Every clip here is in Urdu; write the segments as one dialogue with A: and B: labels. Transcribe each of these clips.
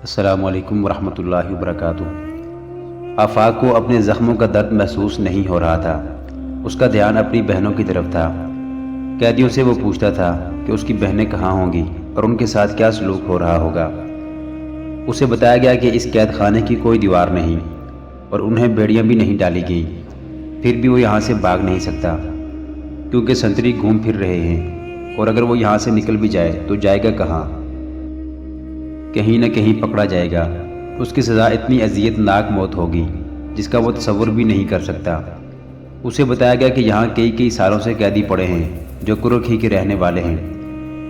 A: السلام علیکم ورحمۃ اللہ وبرکاتہ۔ آفاق کو اپنے زخموں کا درد محسوس نہیں ہو رہا تھا۔ اس کا دھیان اپنی بہنوں کی طرف تھا۔ قیدیوں سے وہ پوچھتا تھا کہ اس کی بہنیں کہاں ہوں گی اور ان کے ساتھ کیا سلوک ہو رہا ہوگا۔ اسے بتایا گیا کہ اس قید خانے کی کوئی دیوار نہیں اور انہیں بیڑیاں بھی نہیں ڈالی گئیں، پھر بھی وہ یہاں سے بھاگ نہیں سکتا کیونکہ سنتری گھوم پھر رہے ہیں، اور اگر وہ یہاں سے نکل بھی جائے تو جائے گا کہاں؟ کہیں نہ کہیں پکڑا جائے گا۔ اس کی سزا اتنی اذیت ناک موت ہوگی جس کا وہ تصور بھی نہیں کر سکتا۔ اسے بتایا گیا کہ یہاں کئی سالوں سے قیدی پڑے ہیں جو کرک ہی کے رہنے والے ہیں،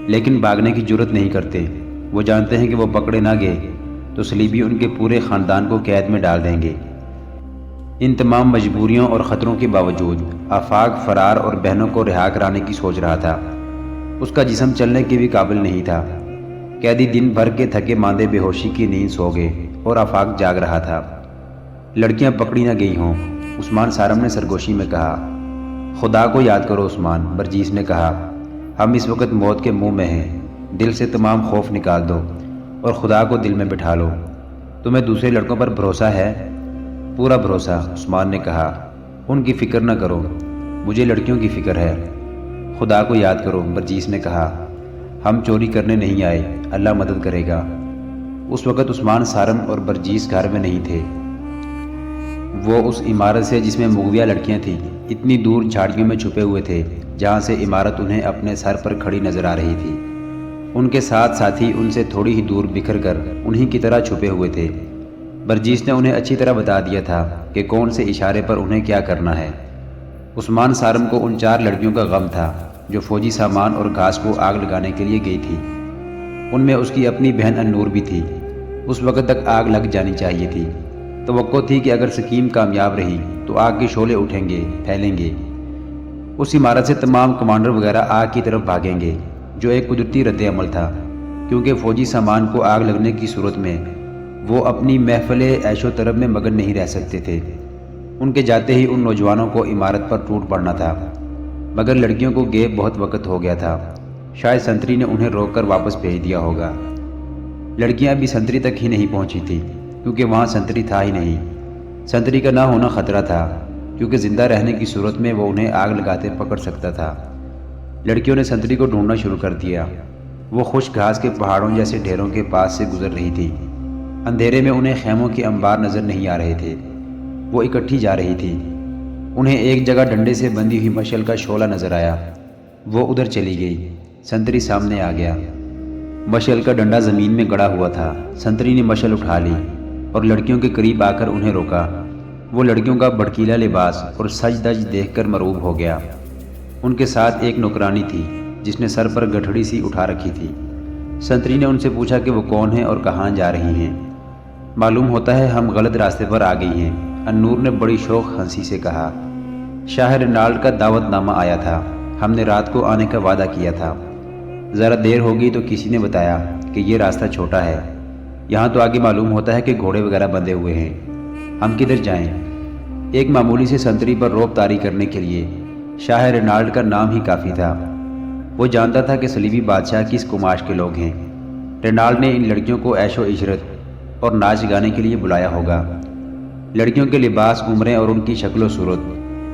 A: لیکن بھاگنے کی جرت نہیں کرتے۔ وہ جانتے ہیں کہ وہ پکڑے نہ گئے تو صلیبی ان کے پورے خاندان کو قید میں ڈال دیں گے۔ ان تمام مجبوریوں اور خطروں کے باوجود آفاق فرار اور بہنوں کو رہا کرانے کی سوچ رہا تھا۔ اس کا جسم چلنے کے بھی قابل نہیں تھا۔ قیدی دن بھر کے تھکے ماندے بے ہوشی کی نیند سو گئے اور آفاق جاگ رہا تھا۔ لڑکیاں پکڑی نہ گئی ہوں، عثمان سارم نے سرگوشی میں کہا۔ خدا کو یاد کرو عثمان، برجیس نے کہا۔ ہم اس وقت موت کے منہ میں ہیں۔ دل سے تمام خوف نکال دو اور خدا کو دل میں بٹھا لو۔ تمہیں دوسرے لڑکوں پر بھروسہ ہے؟ پورا بھروسہ، عثمان نے کہا۔ ان کی فکر نہ کرو، مجھے لڑکیوں کی فکر ہے۔ خدا کو یاد کرو، برجیس نے کہا۔ ہم چوری کرنے نہیں آئے، اللہ مدد کرے گا۔ اس وقت عثمان سارم اور برجیس گھر میں نہیں تھے۔ وہ اس عمارت سے جس میں مغویہ لڑکیاں تھیں اتنی دور جھاڑیوں میں چھپے ہوئے تھے جہاں سے عمارت انہیں اپنے سر پر کھڑی نظر آ رہی تھی۔ ان کے ساتھ ساتھی ان سے تھوڑی ہی دور بکھر کر انہی کی طرح چھپے ہوئے تھے۔ برجیس نے انہیں اچھی طرح بتا دیا تھا کہ کون سے اشارے پر انہیں کیا کرنا ہے۔ عثمان سارم کو ان 4 لڑکیوں کا غم تھا جو فوجی سامان اور گھاس کو آگ لگانے کے لیے گئی تھی۔ ان میں اس کی اپنی بہن النور بھی تھی۔ اس وقت تک آگ لگ جانی چاہیے تھی۔ توقع تھی کہ اگر سکیم کامیاب رہی تو آگ کے شعلے اٹھیں گے، پھیلیں گے۔ اس عمارت سے تمام کمانڈر وغیرہ آگ کی طرف بھاگیں گے، جو ایک قدرتی رد عمل تھا، کیونکہ فوجی سامان کو آگ لگنے کی صورت میں وہ اپنی محفل عیش و طرب میں مگن نہیں رہ سکتے تھے۔ ان کے جاتے ہی ان نوجوانوں کو عمارت پر ٹوٹ پڑنا تھا، مگر لڑکیوں کو گئے بہت وقت ہو گیا تھا۔ شاید سنتری نے انہیں روک کر واپس بھیج دیا ہوگا۔ لڑکیاں ابھی سنتری تک ہی نہیں پہنچی تھی کیونکہ وہاں سنتری تھا ہی نہیں۔ سنتری کا نہ ہونا خطرہ تھا کیونکہ زندہ رہنے کی صورت میں وہ انہیں آگ لگاتے پکڑ سکتا تھا۔ لڑکیوں نے سنتری کو ڈھونڈنا شروع کر دیا۔ وہ خشک گھاس کے پہاڑوں جیسے ڈھیروں کے پاس سے گزر رہی تھی۔ اندھیرے میں انہیں خیموں کے انبار نظر نہیں آ رہے تھے۔ وہ اکٹھی جا رہی تھی۔ انہیں ایک جگہ ڈنڈے سے بندھی ہوئی مشعل کا شعلہ نظر آیا۔ وہ ادھر چلی گئی۔ سنتری سامنے آ گیا۔ مشعل کا ڈنڈا زمین میں گڑا ہوا تھا۔ سنتری نے مشعل اٹھا لی اور لڑکیوں کے قریب آ کر انہیں روکا۔ وہ لڑکیوں کا بھڑکیلا لباس اور سج دج دیکھ کر مرعوب ہو گیا۔ ان کے ساتھ ایک نوکرانی تھی جس نے سر پر گٹھڑی سی اٹھا رکھی تھی۔ سنتری نے ان سے پوچھا کہ وہ کون ہیں اور کہاں جا رہی ہیں۔ معلوم ہوتا ہے ہم غلط راستے پر آ گئی ہیں، النور نے بڑی شوق ہنسی سے کہا۔ شاہ رینالڈ کا دعوت نامہ آیا تھا، ہم نے رات کو آنے کا وعدہ کیا تھا۔ ذرا دیر ہوگی تو کسی نے بتایا کہ یہ راستہ چھوٹا ہے، یہاں تو آگے معلوم ہوتا ہے کہ گھوڑے وغیرہ بندھے ہوئے ہیں، ہم کدھر جائیں؟ ایک معمولی سے سنتری پر رعب طاری کرنے کے لیے شاہ رینالڈ کا نام ہی کافی تھا۔ وہ جانتا تھا کہ صلیبی بادشاہ کس قماش کے لوگ ہیں۔ رینالڈ نے ان لڑکیوں کو عیش و عشرت اور ناچ گانے کے لیے بلایا ہوگا۔ لڑکیوں کے لباس، عمریں اور ان کی شکل و صورت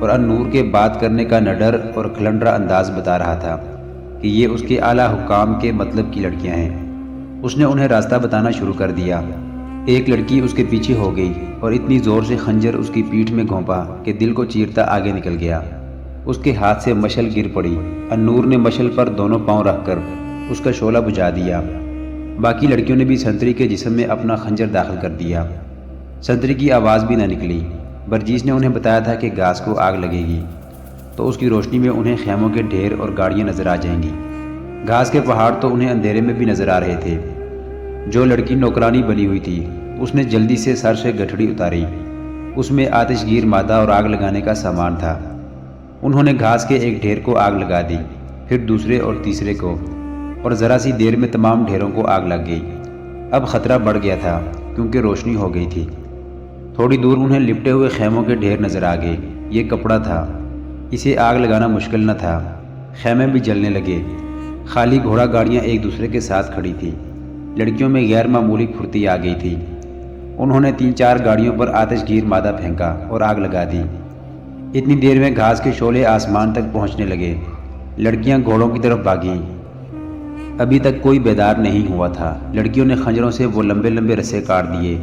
A: اور النور کے بات کرنے کا نڈر اور کھلنڈرا انداز بتا رہا تھا کہ یہ اس کے اعلیٰ حکام کے مطلب کی لڑکیاں ہیں۔ اس نے انہیں راستہ بتانا شروع کر دیا۔ ایک لڑکی اس کے پیچھے ہو گئی اور اتنی زور سے خنجر اس کی پیٹھ میں گھونپا کہ دل کو چیرتا آگے نکل گیا۔ اس کے ہاتھ سے مشعل گر پڑی۔ النور نے مشعل پر دونوں پاؤں رکھ کر اس کا شعلہ بجھا دیا۔ باقی لڑکیوں نے بھی سنتری کے جسم میں اپنا خنجر داخل کر دیا۔ سنتری کی آواز بھی نہ نکلی۔ برجیس نے انہیں بتایا تھا کہ گھاس کو آگ لگے گی تو اس کی روشنی میں انہیں خیموں کے ڈھیر اور گاڑیاں نظر آ جائیں گی۔ گھاس کے پہاڑ تو انہیں اندھیرے میں بھی نظر آ رہے تھے۔ جو لڑکی نوکرانی بنی ہوئی تھی اس نے جلدی سے سر سے گٹھڑی اتاری۔ اس میں آتش گیر مادہ اور آگ لگانے کا سامان تھا۔ انہوں نے گھاس کے ایک ڈھیر کو آگ لگا دی، پھر دوسرے اور تیسرے کو، اور ذرا سی دیر میں تمام ڈھیروں کو آگ لگ گئی۔ اب خطرہ بڑھ گیا تھا کیونکہ روشنی ہو گئی تھی۔ تھوڑی دور انہیں لپٹے ہوئے خیموں کے ڈھیر نظر آ گئے۔ یہ کپڑا تھا، اسے آگ لگانا مشکل نہ تھا۔ خیمے بھی جلنے لگے۔ خالی گھوڑا گاڑیاں ایک دوسرے کے ساتھ کھڑی تھیں۔ لڑکیوں میں غیر معمولی پھرتی آ گئی تھی۔ انہوں نے 3-4 گاڑیوں پر آتش گیر مادہ پھینکا اور آگ لگا دی۔ اتنی دیر میں گھاس کے شعلے آسمان تک پہنچنے لگے۔ لڑکیاں گھوڑوں کی طرف بھاگیں۔ ابھی تک کوئی بیدار نہیں ہوا تھا۔ لڑکیوں نے خنجروں سے وہ لمبے لمبے رسے کاٹ دیے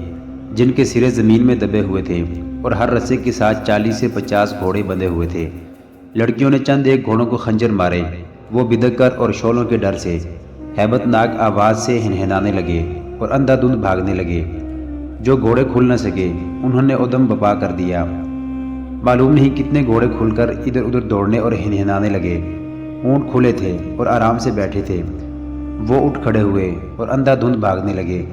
A: جن کے سرے زمین میں دبے ہوئے تھے، اور ہر رسے کے ساتھ 40 سے 50 گھوڑے بندھے ہوئے تھے۔ لڑکیوں نے چند ایک گھوڑوں کو خنجر مارے۔ وہ بدک کر اور شعلوں کے ڈر سے ہیبت ناک آواز سے ہنہنانے لگے اور اندھا دھند بھاگنے لگے۔ جو گھوڑے کھل نہ سکے انہوں نے ادم بپا کر دیا۔ معلوم نہیں کتنے گھوڑے کھل کر ادھر ادھر دوڑنے اور ہنہنانے لگے۔ اونٹ کھلے تھے اور آرام سے بیٹھے تھے۔ وہ اٹھ کھڑے ہوئے اور اندھا دھند بھاگنے لگے۔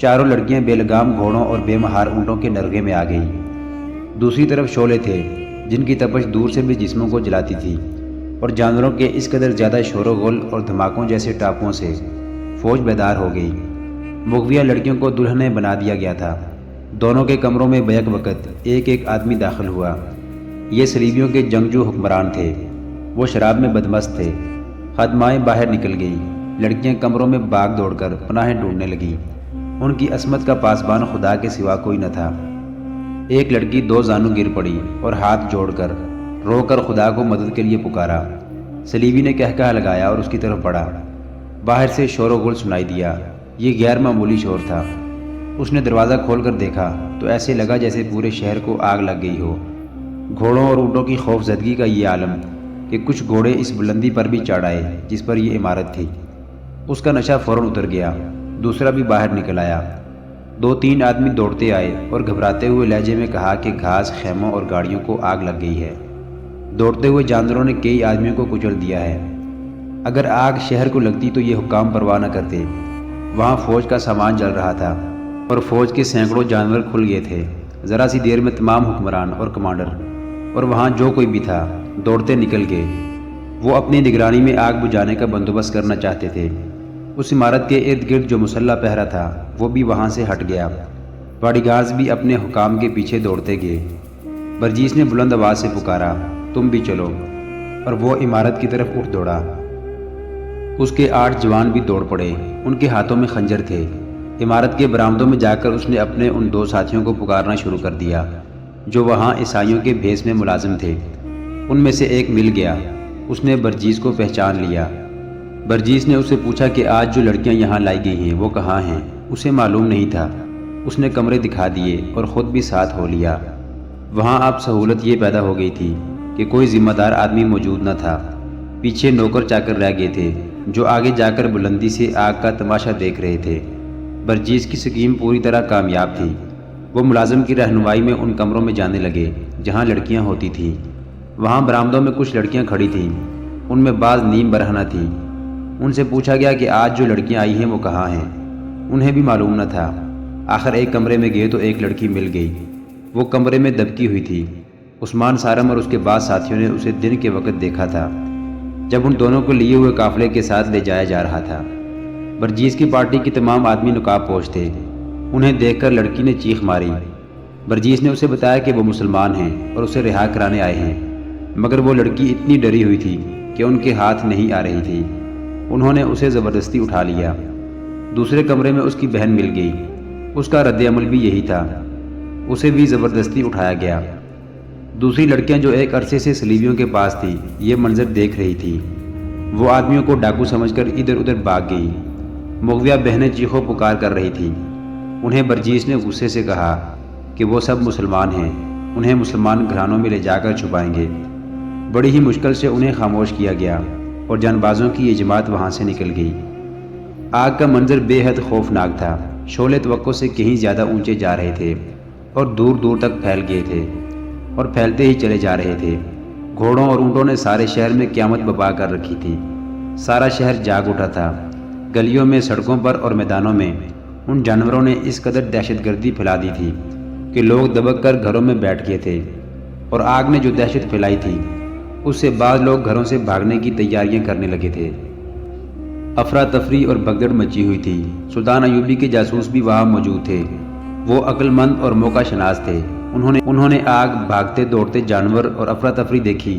A: چاروں لڑکیاں بے لگام گھوڑوں اور بے مہار اونٹوں کے نرغے میں آ گئیں۔ دوسری طرف شعلے تھے جن کی تپش دور سے بھی جسموں کو جلاتی تھی، اور جانوروں کے اس قدر زیادہ شور و غل اور دھماکوں جیسے ٹاپوں سے فوج بیدار ہو گئی۔ مغویہ لڑکیوں کو دلہنیں بنا دیا گیا تھا۔ دونوں کے کمروں میں بیک وقت ایک ایک آدمی داخل ہوا۔ یہ صلیبیوں کے جنگجو حکمران تھے۔ وہ شراب میں بدمست تھے۔ خادمائیں باہر نکل گئیں۔ لڑکیاں کمروں میں بھاگ دوڑ کر پناہیں ڈھونڈنے لگیں۔ ان کی عصمت کا پاسبان خدا کے سوا کوئی نہ تھا۔ ایک لڑکی 2 زانوں گر پڑی اور ہاتھ جوڑ کر رو کر خدا کو مدد کے لیے پکارا۔ صلیبی نے کہہ لگایا اور اس کی طرف بڑھا۔ باہر سے شور و غل سنائی دیا۔ یہ غیر معمولی شور تھا۔ اس نے دروازہ کھول کر دیکھا تو ایسے لگا جیسے پورے شہر کو آگ لگ گئی ہو۔ گھوڑوں اور اونٹوں کی خوف زدگی کا یہ عالم کہ کچھ گھوڑے اس بلندی پر بھی چڑھ آئے جس پر یہ عمارت تھی۔ اس کا نشہ فوراً اتر گیا۔ دوسرا بھی باہر نکل آیا۔ 2-3 آدمی دوڑتے آئے اور گھبراتے ہوئے لہجے میں کہا کہ گھاس، خیموں اور گاڑیوں کو آگ لگ گئی ہے۔ دوڑتے ہوئے جانوروں نے کئی آدمیوں کو کچل دیا ہے۔ اگر آگ شہر کو لگتی تو یہ حکام پرواہ نہ کرتے۔ وہاں فوج کا سامان جل رہا تھا اور فوج کے سینکڑوں جانور کھل گئے تھے۔ ذرا سی دیر میں تمام حکمران اور کمانڈر اور وہاں جو کوئی بھی تھا دوڑتے نکل گئے۔ وہ اپنی نگرانی میں آگ بجھانے کا بندوبست کرنا چاہتے تھے۔ اس عمارت کے ارد گرد جو مسلح پہرا تھا وہ بھی وہاں سے ہٹ گیا۔ باڈی گارڈز بھی اپنے حکام کے پیچھے دوڑتے گئے۔ برجیس نے بلند آواز سے پکارا، تم بھی چلو، اور وہ عمارت کی طرف اٹھ دوڑا۔ اس کے 8 جوان بھی دوڑ پڑے۔ ان کے ہاتھوں میں خنجر تھے۔ عمارت کے برآمدوں میں جا کر اس نے اپنے ان 2 ساتھیوں کو پکارنا شروع کر دیا جو وہاں عیسائیوں کے بھیس میں ملازم تھے۔ ان میں سے ایک مل گیا۔ اس نے برجیس کو پہچان لیا۔ برجیس نے اس سے پوچھا کہ آج جو لڑکیاں یہاں لائی گئی ہیں وہ کہاں ہیں؟ اسے معلوم نہیں تھا۔ اس نے کمرے دکھا دیے اور خود بھی ساتھ ہو لیا۔ وہاں اب سہولت یہ پیدا ہو گئی تھی کہ کوئی ذمہ دار آدمی موجود نہ تھا۔ پیچھے نوکر چاکر رہ گئے تھے جو آگے جا کر بلندی سے آگ کا تماشا دیکھ رہے تھے۔ برجیس کی سکیم پوری طرح کامیاب تھی۔ وہ ملازم کی رہنمائی میں ان کمروں میں جانے لگے جہاں لڑکیاں ہوتی تھیں۔ وہاں برآمدوں میں کچھ لڑکیاں کھڑی تھیں۔ ان میں بعض نیم برہنہ تھیں۔ ان سے پوچھا گیا کہ آج جو لڑکیاں آئی ہیں وہ کہاں ہیں؟ انہیں بھی معلوم نہ تھا۔ آخر ایک کمرے میں گئے تو ایک لڑکی مل گئی۔ وہ کمرے میں دبکی ہوئی تھی۔ عثمان سارم اور اس کے بعض ساتھیوں نے اسے دن کے وقت دیکھا تھا جب ان دونوں کو لیے ہوئے قافلے کے ساتھ لے جایا جا رہا تھا۔ برجیس کی پارٹی کے تمام آدمی نقاب پوش تھے۔ انہیں دیکھ کر لڑکی نے چیخ ماری۔ برجیس نے اسے بتایا کہ وہ مسلمان ہیں اور اسے رہا کرانے آئے ہیں، مگر وہ لڑکی اتنی ڈری ہوئی تھی کہ ان کے ہاتھ نہیں آ رہی تھی۔ انہوں نے اسے زبردستی اٹھا لیا۔ دوسرے کمرے میں اس کی بہن مل گئی۔ اس کا رد عمل بھی یہی تھا۔ اسے بھی زبردستی اٹھایا گیا۔ دوسری لڑکیاں جو ایک عرصے سے صلیبیوں کے پاس تھی یہ منظر دیکھ رہی تھی۔ وہ آدمیوں کو ڈاکو سمجھ کر ادھر ادھر بھاگ گئی۔ مغویہ بہنیں چیخو پکار کر رہی تھیں۔ انہیں برجیس نے غصے سے کہا کہ وہ سب مسلمان ہیں، انہیں مسلمان گھرانوں میں لے جا کر چھپائیں گے۔ بڑی ہی مشکل سے انہیں خاموش کیا گیا اور جان بازوں کی یہ جماعت وہاں سے نکل گئی۔ آگ کا منظر بے حد خوفناک تھا۔ شعلے توقع سے کہیں زیادہ اونچے جا رہے تھے اور دور دور تک پھیل گئے تھے اور پھیلتے ہی چلے جا رہے تھے۔ گھوڑوں اور اونٹوں نے سارے شہر میں قیامت بپا کر رکھی تھی۔ سارا شہر جاگ اٹھا تھا۔ گلیوں میں، سڑکوں پر اور میدانوں میں ان جانوروں نے اس قدر دہشت گردی پھیلا دی تھی کہ لوگ دبک کر گھروں میں بیٹھ گئے تھے، اور آگ نے جو دہشت پھیلائی تھی اس سے بعض لوگ گھروں سے بھاگنے کی تیاریاں کرنے لگے تھے۔ افراتفری اور بھگدڑ مچی ہوئی تھی۔ سلطان ایوبی کے جاسوس بھی وہاں موجود تھے۔ وہ عقل مند اور موقع شناس تھے۔ انہوں نے آگ، بھاگتے دوڑتے جانور اور افراتفری دیکھی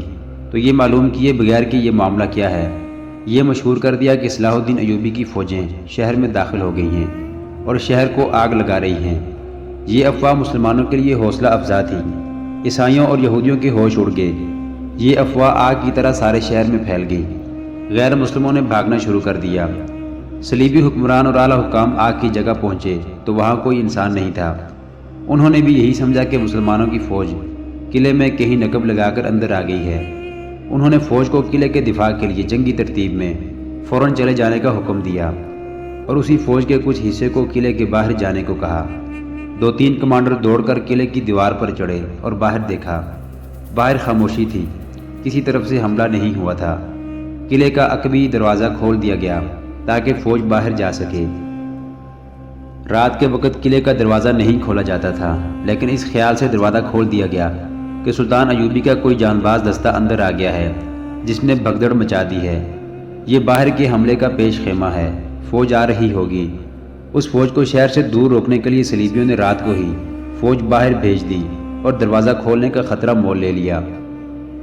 A: تو یہ معلوم کیے بغیر کہ یہ معاملہ کیا ہے۔ یہ مشہور کر دیا کہ صلاح الدین ایوبی کی فوجیں شہر میں داخل ہو گئی ہیں اور شہر کو آگ لگا رہی ہیں۔ یہ افواہ مسلمانوں کے لیے حوصلہ افزا تھی۔ عیسائیوں اور یہودیوں کے ہوش اڑ گئے۔ یہ افواہ آگ کی طرح سارے شہر میں پھیل گئی۔ غیر مسلموں نے بھاگنا شروع کر دیا۔ صلیبی حکمران اور اعلیٰ حکام آگ کی جگہ پہنچے تو وہاں کوئی انسان نہیں تھا۔ انہوں نے بھی یہی سمجھا کہ مسلمانوں کی فوج قلعے میں کہیں نقب لگا کر اندر آ گئی ہے۔ انہوں نے فوج کو قلعے کے دفاع کے لیے جنگی ترتیب میں فوراً چلے جانے کا حکم دیا اور اسی فوج کے کچھ حصے کو قلعے کے باہر جانے کو کہا۔ 2-3 کمانڈر دوڑ کر قلعے کی دیوار پر چڑھے اور باہر دیکھا۔ باہر خاموشی تھی، کسی طرف سے حملہ نہیں ہوا تھا۔ قلعے کا عقبی دروازہ کھول دیا گیا تاکہ فوج باہر جا سکے۔ رات کے وقت قلعے کا دروازہ نہیں کھولا جاتا تھا، لیکن اس خیال سے دروازہ کھول دیا گیا کہ سلطان ایوبی کا کوئی جان باز دستہ اندر آ گیا ہے جس نے بھگدڑ مچا دی ہے۔ یہ باہر کے حملے کا پیش خیمہ ہے، فوج آ رہی ہوگی۔ اس فوج کو شہر سے دور روکنے کے لیے صلیبیوں نے رات کو ہی فوج باہر بھیج دی اور دروازہ کھولنے کا خطرہ مول لے لیا۔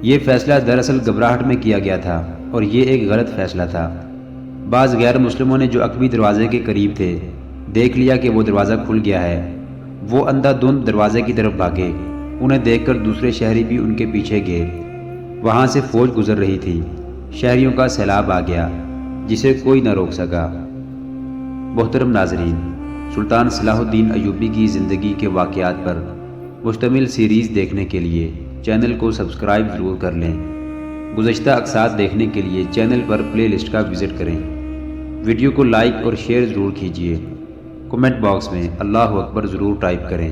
A: یہ فیصلہ دراصل گھبراہٹ میں کیا گیا تھا اور یہ ایک غلط فیصلہ تھا۔ بعض غیر مسلموں نے جو عقبی دروازے کے قریب تھے دیکھ لیا کہ وہ دروازہ کھل گیا ہے۔ وہ اندھا دھند دروازے کی طرف بھاگے۔ انہیں دیکھ کر دوسرے شہری بھی ان کے پیچھے گئے۔ وہاں سے فوج گزر رہی تھی۔ شہریوں کا سیلاب آ گیا جسے کوئی نہ روک سکا۔ محترم ناظرین، سلطان صلاح الدین ایوبی کی زندگی کے واقعات پر مشتمل سیریز دیکھنے کے لیے چینل کو سبسکرائب ضرور کر لیں۔ گزشتہ اقساط دیکھنے کے لیے چینل پر پلے لسٹ کا وزٹ کریں۔ ویڈیو کو لائک اور شیئر ضرور کیجیے۔ کمنٹ باکس میں اللہ اکبر ضرور ٹائپ کریں۔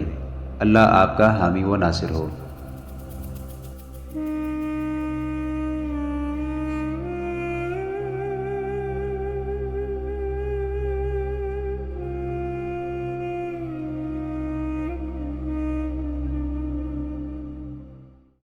A: اللہ آپ کا حامی و ناصر ہو۔